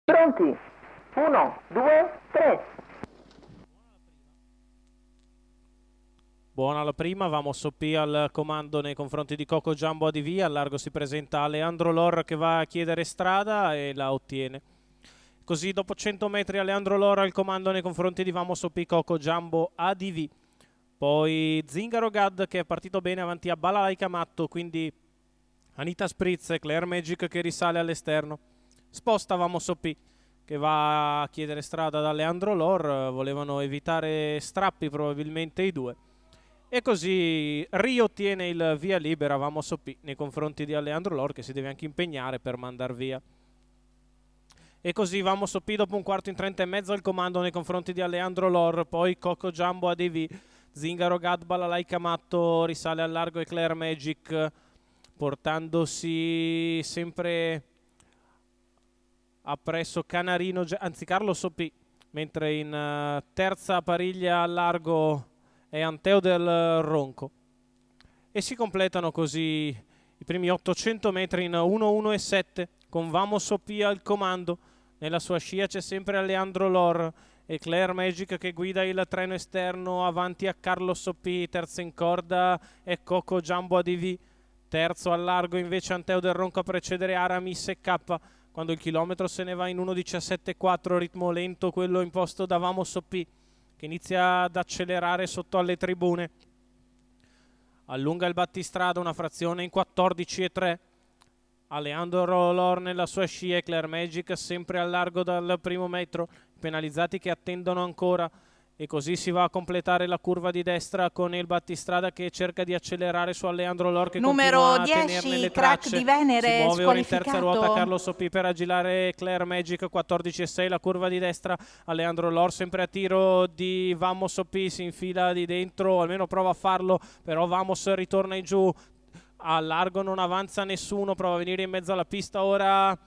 Pronti? 1, 2, 3. Buona la prima, Vamos OP al comando nei confronti di Coco Jumbo ADV, al largo si presenta Leandro Lor che va a chiedere strada e la ottiene. Così dopo 100 metri Leandro Lor al comando nei confronti di Vamos OP Coco Jumbo ADV. Poi Zingaro Gad che è partito bene avanti a Balalaika Matto, quindi Anita Spritz e Claire Magic che risale all'esterno. Sposta Vamos OP che va a chiedere strada da Leandro Lor, volevano evitare strappi probabilmente i due. E così riottiene il via libera Vamos OP nei confronti di Leandro Lor che si deve anche impegnare per mandar via. E così Vamos OP dopo un quarto in 30 e mezzo al comando nei confronti di Leandro Lor, poi Coco Jumbo ADV, Zingaro Gad, Balalaika Matto risale al largo e Claire Magic portandosi sempre appresso Canarino, anzi Carlos OP, mentre in terza pariglia al largo è Anteo del Ronco. E si completano così i primi 800 metri in 1-1-7 con Vamos OP al comando. Nella sua scia c'è sempre Leandro Lor e Claire Magic che guida il treno esterno avanti a Carlos OP. Terza in corda è Coco Jumbo ADV. Terzo al largo invece Anteo del Ronco a precedere Aramis e K, quando il chilometro se ne va in 1.17.4, ritmo lento quello imposto da Vamos OP che inizia ad accelerare sotto alle tribune. Allunga il battistrada una frazione in 14.3. Leandro Lor nella sua scia e Claire Magic sempre al largo dal primo metro, penalizzati che attendono ancora. E così si va a completare la curva di destra con il battistrada che cerca di accelerare su Leandro Lor che numero continua a 10, tenerne le crack tracce. di Venere, si muove ora in terza ruota squalificato. Carlos OP per agilare Claire Magic. 14.6 la curva di destra. Leandro Lor sempre a tiro di Vamos OP, si infila di dentro, almeno prova a farlo, però Vamos ritorna in giù. A largo non avanza nessuno, prova a venire in mezzo alla pista ora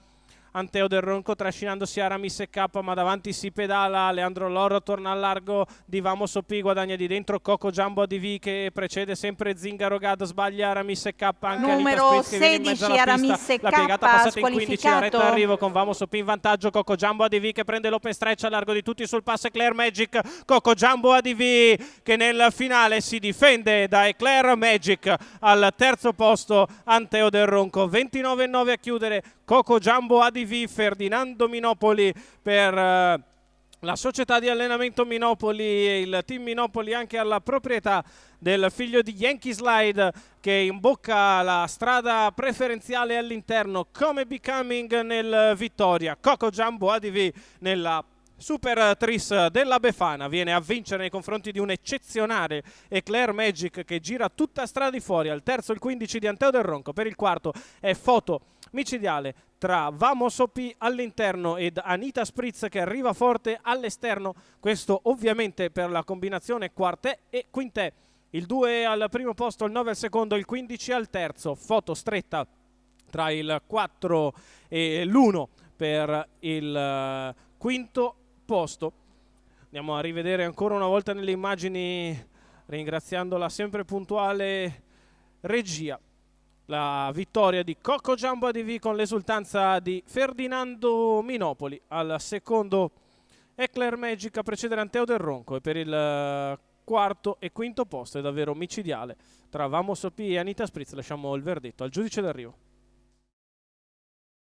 Anteo del Ronco trascinandosi Aramis e K, ma davanti si pedala. Leandro Lor torna al largo di Vamos OP, guadagna di dentro Coco Jumbo ADV che precede sempre Zingaro Gad, sbaglia Aramis e K, anche numero Anita Spritz che viene in mezzo 16 alla pista. Aramis e La piegata passata in 15, la retta squalificato. d'arrivo con Vamos OP in vantaggio. Coco Jumbo ADV che prende l'open stretch a largo di tutti sul passo Claire Magic. Coco Jumbo ADV che nel finale si difende da Claire Magic. Al terzo posto Anteo del Ronco, 29,9 a chiudere Coco Jumbo ADV. Ferdinando Minopoli per la società di allenamento Minopoli e il team Minopoli anche alla proprietà del figlio di Yankee Slide che imbocca la strada preferenziale all'interno come Becoming nel Vittoria. Coco Jumbo ADV nella Super Tris della Befana viene a vincere nei confronti di un eccezionale Claire Magic che gira tutta strada di fuori. Al terzo il 15 di Anteo del Ronco, per il quarto è foto micidiale tra Vamos OP all'interno ed Anita Spritz che arriva forte all'esterno. Questo ovviamente per la combinazione quartè e quintè. Il 2 al primo posto, il 9 al secondo, il 15 al terzo. Foto stretta tra il 4 e l'1 per il quinto posto. Andiamo a rivedere ancora una volta nelle immagini, ringraziando la sempre puntuale regia, la vittoria di Coco Jumbo ADV con l'esultanza di Ferdinando Minopoli. Al secondo è Claire Magic a precedere Anteo del Ronco e per il quarto e quinto posto è davvero micidiale tra Vamos OP e Anita Spritz. Lasciamo il verdetto al giudice d'arrivo.